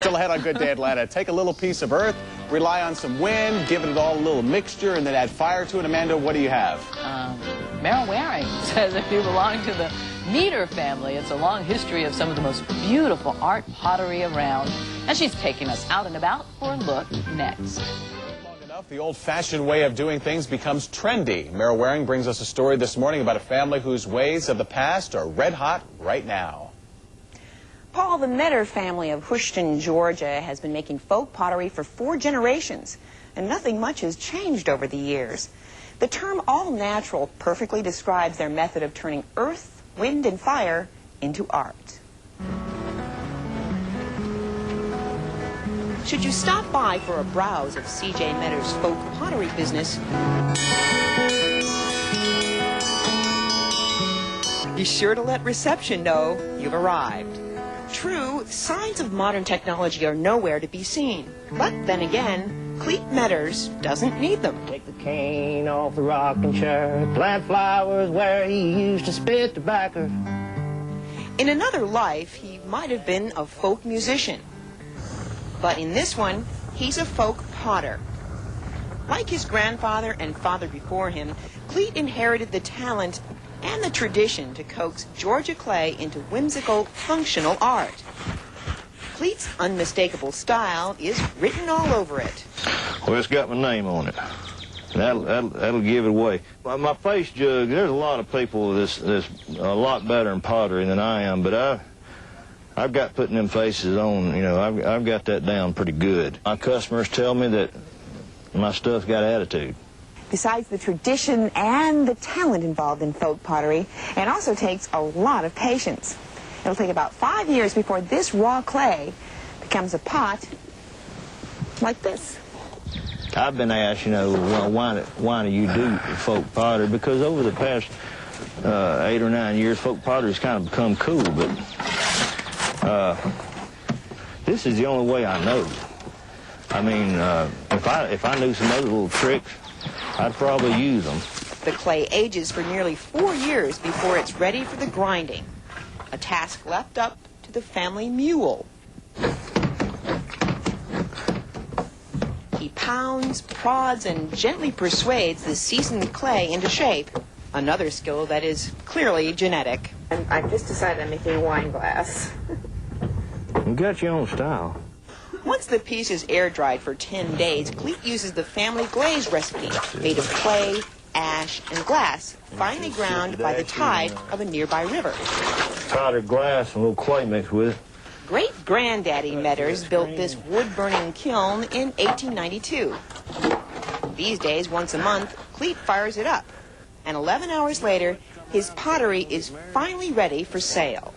Still ahead on Good Day Atlanta. Take a little piece of earth, rely on some wind, give it all a little mixture, and then add fire to it. Amanda, what do you have? Meryl Waring says if you belong to the Meader family, it's a long history of some of the most beautiful art pottery around. And she's taking us out and about for a look next. Long enough, the old-fashioned way of doing things becomes trendy. Meryl Waring brings us a story this morning about a family whose ways of the past are red hot right now. Paul, the Meader family of Houston, Georgia, has been making folk pottery for 4 generations, and nothing much has changed over the years. The term all-natural perfectly describes their method of turning earth, wind, and fire into art. Should you stop by for a browse of C.J. Meader's folk pottery business, be sure to let reception know you've arrived. True, signs of modern technology are nowhere to be seen. But then again, Clete Meaders doesn't need them. Take the cane off the rocking chair, plant flowers where he used to spit tobacco. In another life, he might have been a folk musician. But in this one, he's a folk potter. Like his grandfather and father before him, Clete inherited the talent and the tradition to coax Georgia clay into whimsical, functional art. Clete's unmistakable style is written all over it. Well, it's got my name on it. That'll give it away. My face jug, there's a lot of people that's a lot better in pottery than I am, but I've got putting them faces on, you know, I've got that down pretty good. My customers tell me that my stuff's got attitude. Besides the tradition and the talent involved in folk pottery, it also takes a lot of patience. It'll take about 5 years before this raw clay becomes a pot like this. I've been asked, you know, well, why do you do folk pottery? Because over the past 8 or 9 years, folk pottery's kind of become cool, but this is the only way I know. I mean, if I knew some other little tricks, I'd probably use them. The clay ages for nearly 4 years before it's ready for the grinding, a task left up to the family mule. He pounds, prods, and gently persuades the seasoned clay into shape, another skill that is clearly genetic. I've just decided I'm making a wine glass. You got your own style. Once the piece is air-dried for 10 days, Clete uses the family glaze recipe, made of clay, ash, and glass, finely ground by the tide of a nearby river. Powdered glass and a little clay mixed with it. Great-granddaddy Meaders built this wood-burning kiln in 1892. These days, once a month, Clete fires it up, and 11 hours later, his pottery is finally ready for sale.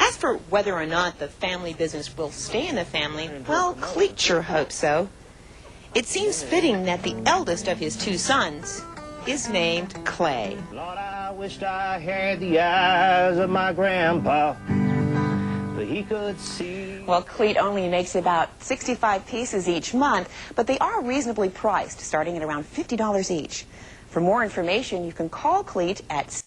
As for whether or not the family business will stay in the family, well, Clete sure hopes so. It seems fitting that the eldest of his 2 sons is named Clay. Lord, I wished I had the eyes of my grandpa, but he could see. Well, Clete only makes about 65 pieces each month, but they are reasonably priced, starting at around $50 each. For more information, you can call Clete at